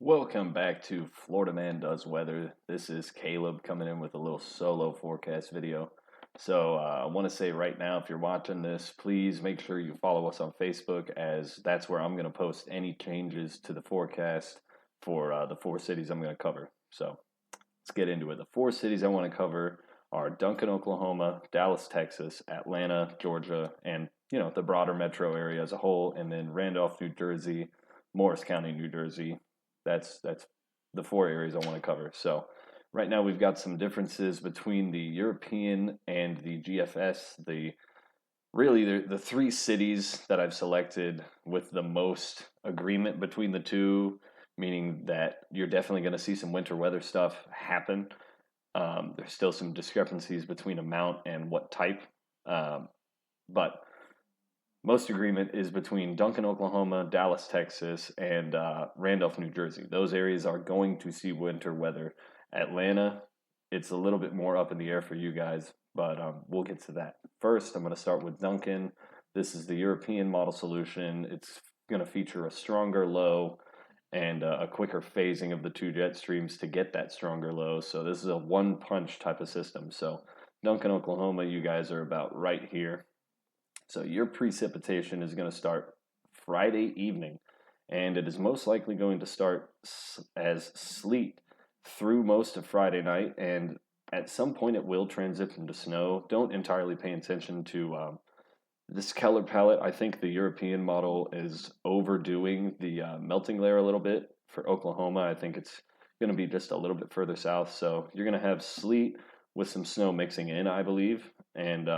Welcome back to Florida Man Does Weather. This is Caleb coming in with a little solo forecast video. I want to say right now, if you're watching this, please make sure you follow us on Facebook, as that's where I'm going to post any changes to the forecast for the four cities I'm going to cover. So let's get into it. The four cities I want to cover are Duncan, Oklahoma, Dallas, Texas, Atlanta, Georgia, and the broader metro area as a whole, and then Randolph, New Jersey, Morris County, New Jersey. That's the four areas I want to cover. So right now we've got some differences between the European and the GFS. The three cities that I've selected with the most agreement between the two, meaning that you're definitely going to see some winter weather stuff happen. There's still some discrepancies between amount and what type, but most agreement is between Duncan, Oklahoma, Dallas, Texas, and Randolph, New Jersey. Those areas are going to see winter weather. Atlanta, it's a little bit more up in the air for you guys, but we'll get to that. First, I'm going to start with Duncan. This is the European model solution. It's going to feature a stronger low and a quicker phasing of the two jet streams to get that stronger low. So this is a one punch type of system. So Duncan, Oklahoma, you guys are about right here. So your precipitation is going to start Friday evening, and it is most likely going to start as sleet through most of Friday night, and at some point it will transition to snow. Don't entirely pay attention to this color palette. I think the European model is overdoing the melting layer a little bit for Oklahoma. I think it's going to be just a little bit further south, so you're going to have sleet with some snow mixing in, I believe, and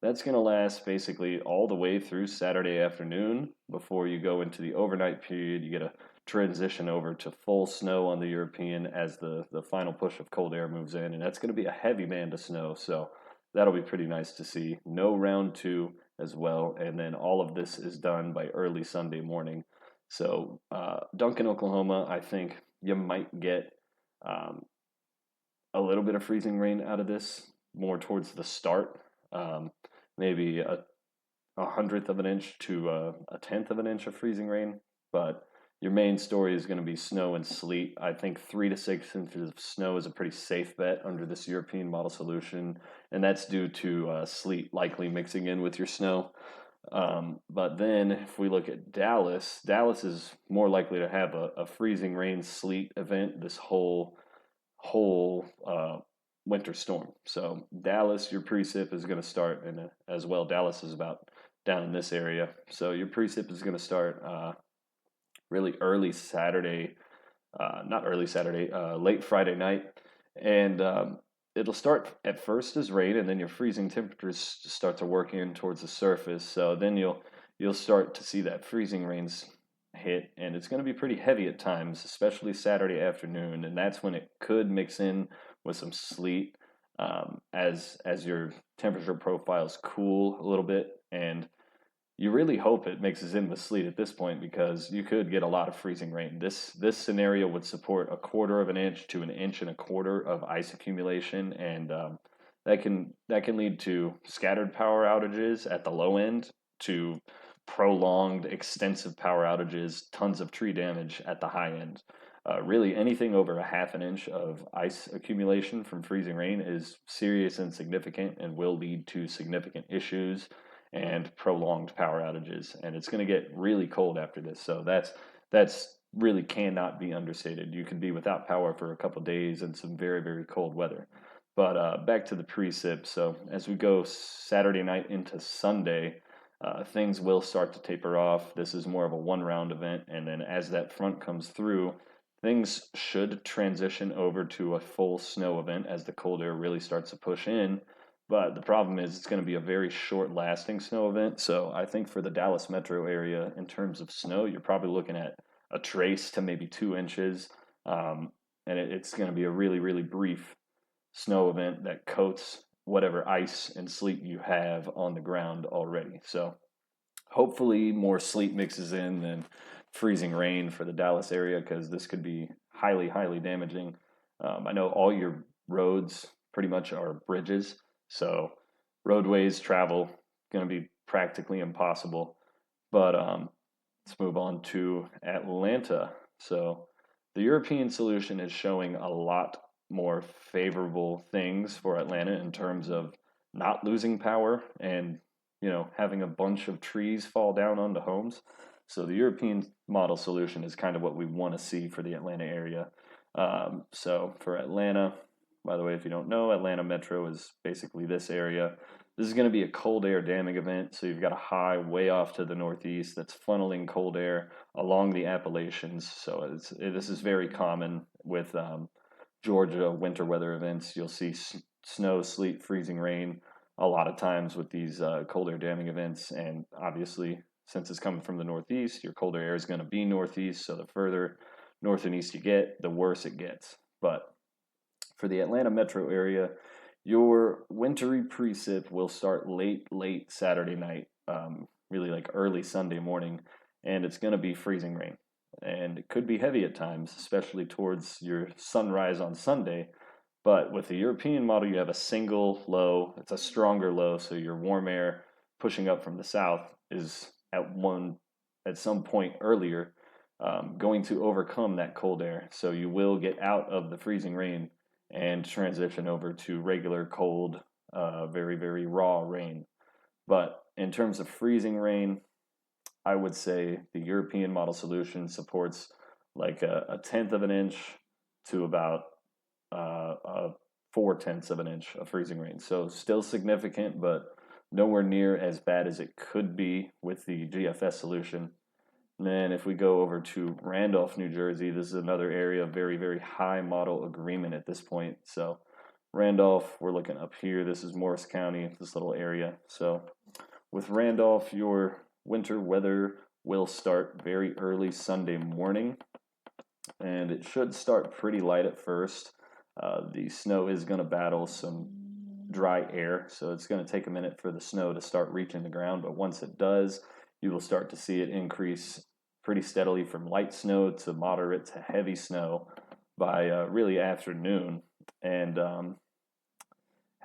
that's going to last basically all the way through Saturday afternoon before you go into the overnight period. You get a transition over to full snow on the European as the final push of cold air moves in, and that's going to be a heavy band of snow. So that'll be pretty nice to see. No round two as well, and then all of this is done by early Sunday morning. So Duncan, Oklahoma, I think you might get a little bit of freezing rain out of this more towards the start. Maybe a hundredth of an inch to a tenth of an inch of freezing rain, but your main story is going to be snow and sleet. I think 3 to 6 inches of snow is a pretty safe bet under this European model solution, and that's due to sleet likely mixing in with your snow. But then if we look at Dallas, Dallas is more likely to have a freezing rain sleet event this whole winter storm. So Dallas, your precip is going to start, and as well, Dallas is about down in this area. So your precip is going to start really early Saturday, not early Saturday, late Friday night, and it'll start at first as rain, and then your freezing temperatures start to work in towards the surface. So then you'll start to see that freezing rains hit, and it's going to be pretty heavy at times, especially Saturday afternoon, and that's when it could mix in with some sleet as your temperature profiles cool a little bit. And you really hope it mixes in with sleet at this point, because you could get a lot of freezing rain. This scenario would support a quarter of an inch to an inch and a quarter of ice accumulation, and that can lead to scattered power outages at the low end, to prolonged, extensive power outages, tons of tree damage at the high end. Really, anything over a half an inch of ice accumulation from freezing rain is serious and significant, and will lead to significant issues and prolonged power outages. And it's going to get really cold after this. So that's really cannot be understated. You can be without power for a couple days and some very, very cold weather. But back to the precip. So as we go Saturday night into Sunday, things will start to taper off. This is more of a one round event. And then as that front comes through, things should transition over to a full snow event as the cold air really starts to push in. But the problem is it's going to be a very short lasting snow event. So I think for the Dallas metro area, in terms of snow, you're probably looking at a trace to maybe 2 inches. And it's going to be a really, really brief snow event that coats whatever ice and sleet you have on the ground already. So hopefully more sleet mixes in than freezing rain for the Dallas area, because this could be highly, highly damaging. I know all your roads pretty much are bridges, so roadways travel going to be practically impossible. But let's move on to Atlanta. So The European solution is showing a lot more favorable things for Atlanta in terms of not losing power and having a bunch of trees fall down onto homes. So the European model solution is kind of what we want to see for the Atlanta area. So for Atlanta, by the way, if you don't know, Atlanta Metro is basically this area. This is going to be a cold air damming event. So you've got a high way off to the northeast that's funneling cold air along the Appalachians. So this is very common with Georgia winter weather events. You'll see snow, sleet, freezing rain a lot of times with these cold air damming events. And obviously, since it's coming from the northeast, your colder air is going to be northeast. So the further north and east you get, the worse it gets. But for the Atlanta metro area, your wintry precip will start late Saturday night, really like early Sunday morning, and it's going to be freezing rain. And it could be heavy at times, especially towards your sunrise on Sunday. But with the European model, you have a single low, it's a stronger low, so your warm air pushing up from the south is at some point earlier going to overcome that cold air. So you will get out of the freezing rain and transition over to regular cold, very, very raw rain. But in terms of freezing rain, I would say the European model solution supports like a tenth of an inch to about 4/10 of an inch of freezing rain. So still significant, but nowhere near as bad as it could be with the GFS solution. And then if we go over to Randolph, New Jersey, this is another area of very, very high model agreement at this point. So Randolph, we're looking up here. This is Morris County, this little area. So with Randolph, your winter weather will start very early Sunday morning, and it should start pretty light at first. The snow is going to battle some dry air, so it's going to take a minute for the snow to start reaching the ground, but once it does, you will start to see it increase pretty steadily from light snow to moderate to heavy snow by really afternoon. And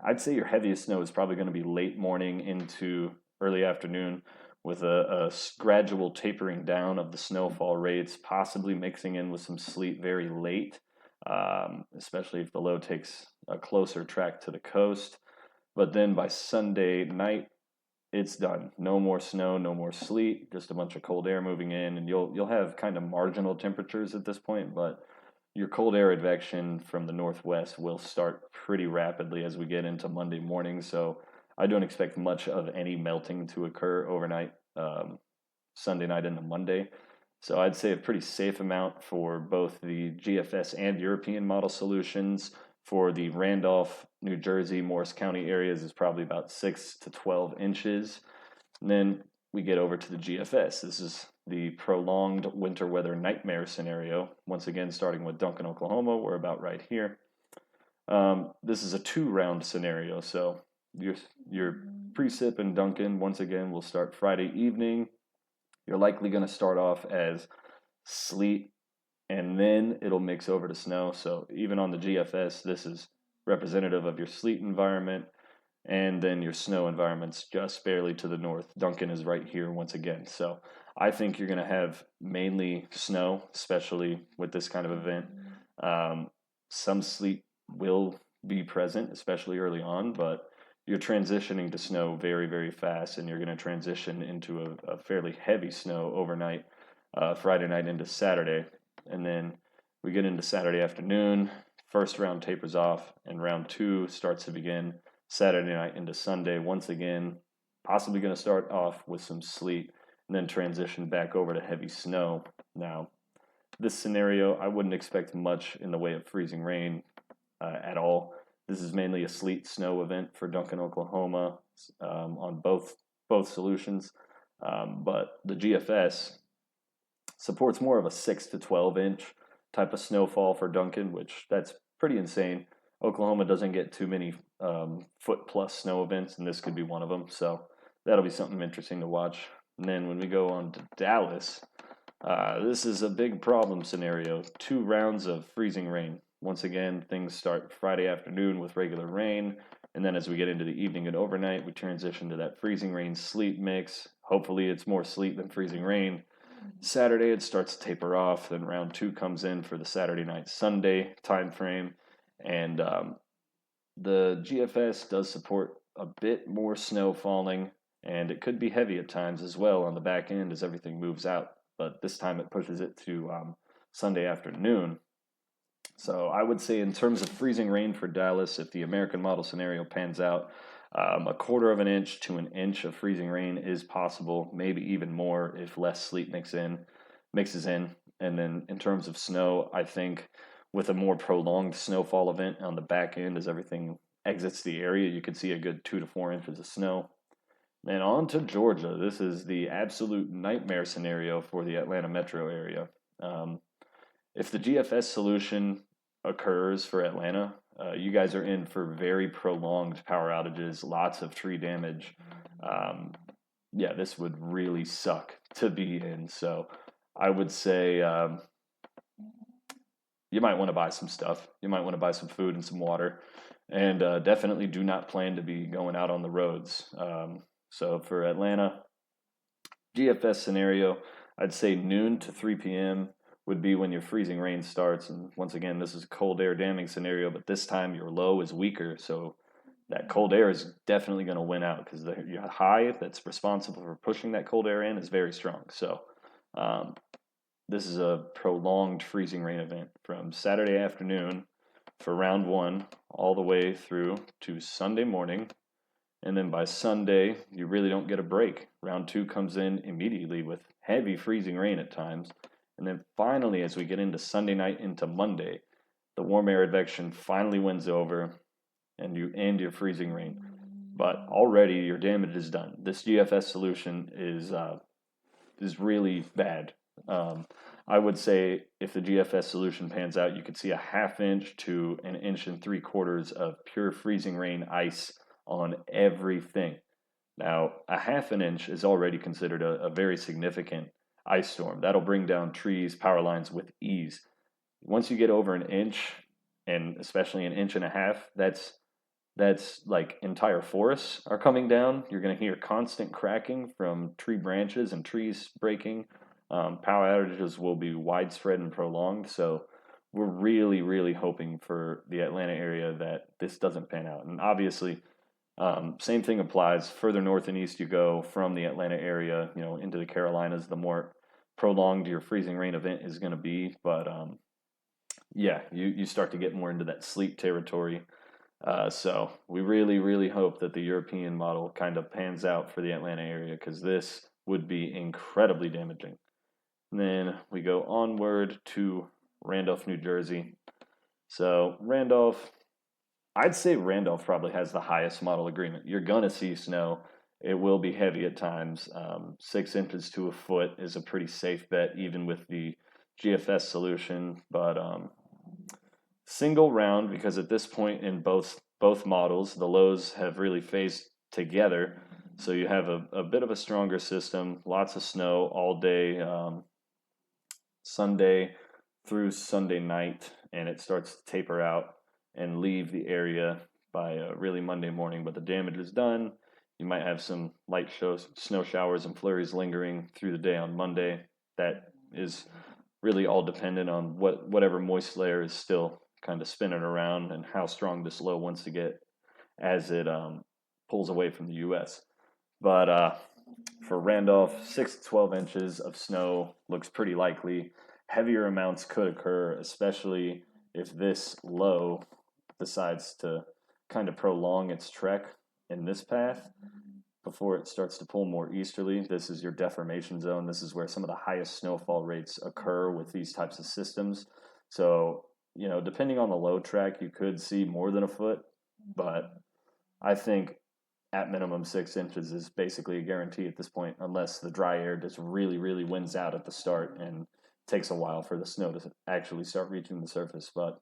I'd say your heaviest snow is probably going to be late morning into early afternoon with a gradual tapering down of the snowfall rates, possibly mixing in with some sleet very late, especially if the low takes a closer track to the coast. But then by Sunday night, it's done. No more snow, no more sleet, just a bunch of cold air moving in, and you'll have kind of marginal temperatures at this point, but your cold air advection from the northwest will start pretty rapidly as we get into Monday morning. So I don't expect much of any melting to occur overnight, Sunday night into Monday. So I'd say a pretty safe amount for both the GFS and European model solutions. For the Randolph, New Jersey, Morris County areas is probably about 6 to 12 inches. And then we get over to the GFS. This is the prolonged winter weather nightmare scenario. Once again, starting with Duncan, Oklahoma, we're about right here. This is a 2-round scenario. So your precip in Duncan, once again, will start Friday evening. You're likely going to start off as sleet, and then it'll mix over to snow. So even on the GFS, this is representative of your sleet environment, and then your snow environment's just barely to the north. Duncan is right here once again. So I think you're going to have mainly snow, especially with this kind of event. Some sleet will be present, especially early on, but you're transitioning to snow very, very fast, and you're going to transition into a fairly heavy snow overnight, Friday night into Saturday. And then we get into Saturday afternoon, first round tapers off, and round 2 starts to begin Saturday night into Sunday. Once again, possibly going to start off with some sleet and then transition back over to heavy snow. Now, this scenario, I wouldn't expect much in the way of freezing rain at all. This is mainly a sleet snow event for Duncan, Oklahoma, on both solutions. But the GFS supports more of a 6 to 12 inch type of snowfall for Duncan, which that's pretty insane. Oklahoma doesn't get too many foot plus snow events, and this could be one of them. So that'll be something interesting to watch. And then when we go on to Dallas, this is a big problem scenario. 2 rounds of freezing rain. Once again, things start Friday afternoon with regular rain, and then as we get into the evening and overnight, we transition to that freezing rain sleet mix. Hopefully it's more sleet than freezing rain. Saturday, it starts to taper off. Then round two comes in for the Saturday night, Sunday time frame. And the GFS does support a bit more snow falling, and it could be heavy at times as well on the back end as everything moves out. But this time it pushes it to Sunday afternoon. So I would say, in terms of freezing rain for Dallas, if the American model scenario pans out, a quarter of an inch to an inch of freezing rain is possible, maybe even more if less sleet mixes in. And then in terms of snow, I think with a more prolonged snowfall event on the back end as everything exits the area, you could see a good 2 to 4 inches of snow. And on to Georgia. This is the absolute nightmare scenario for the Atlanta metro area. Um, if the GFS solution occurs for Atlanta, you guys are in for very prolonged power outages, lots of tree damage. Um, yeah, this would really suck to be in. So I would say you might want to buy some stuff. You might want to buy some food and some water. And definitely do not plan to be going out on the roads. So for Atlanta, GFS scenario, I'd say noon to 3 p.m. would be when your freezing rain starts. And once again, this is a cold air damming scenario, but this time your low is weaker. So that cold air is definitely going to win out because your high that's responsible for pushing that cold air in is very strong. So um, this is a prolonged freezing rain event from Saturday afternoon for round one all the way through to Sunday morning. And then by Sunday, you really don't get a break. Round two comes in immediately with heavy freezing rain at times. And then finally, as we get into Sunday night into Monday, the warm air advection finally wins over and you end your freezing rain. But already your damage is done. This GFS solution is really bad. I would say if the GFS solution pans out, you could see a ½ inch to an inch and 3/4 of pure freezing rain ice on everything. Now, a ½ an inch is already considered a very significant ice storm. That'll bring down trees, power lines with ease. Once you get over an inch, and especially an inch and a half, that's like entire forests are coming down. You're going to hear constant cracking from tree branches and trees breaking. Power outages will be widespread and prolonged. So we're really, really hoping for the Atlanta area that this doesn't pan out. And obviously, same thing applies. Further north and east you go from the Atlanta area, into the Carolinas, the more prolonged your freezing rain event is going to be. But yeah, you start to get more into that sleet territory. So we really, really hope that the European model kind of pans out for the Atlanta area because this would be incredibly damaging. And then we go onward to Randolph, New Jersey. So Randolph, I'd say Randolph probably has the highest model agreement. You're going to see snow. It will be heavy at times. 6 inches to a foot is a pretty safe bet, even with the GFS solution. But single round, because at this point in both models, the lows have really phased together. So you have a bit of a stronger system, lots of snow all day, Sunday through Sunday night, and it starts to taper out and leave the area by really Monday morning. But the damage is done. You might have some light snow showers and flurries lingering through the day on Monday. That is really all dependent on whatever moist layer is still kind of spinning around and how strong this low wants to get as it pulls away from the U.S. But for Randolph, 6 to 12 inches of snow looks pretty likely. Heavier amounts could occur, especially if this low decides to kind of prolong its trek in this path before it starts to pull more easterly. This is your deformation zone. This is where some of the highest snowfall rates occur with these types of systems. So, depending on the low track, you could see more than a foot, but I think at minimum 6 inches is basically a guarantee at this point, unless the dry air just really, really wins out at the start and takes a while for the snow to actually start reaching the surface. But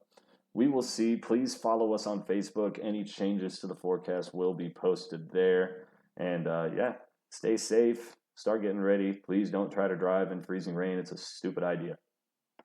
we will see. Please follow us on Facebook. Any changes to the forecast will be posted there. And yeah, stay safe. Start getting ready. Please don't try to drive in freezing rain. It's a stupid idea.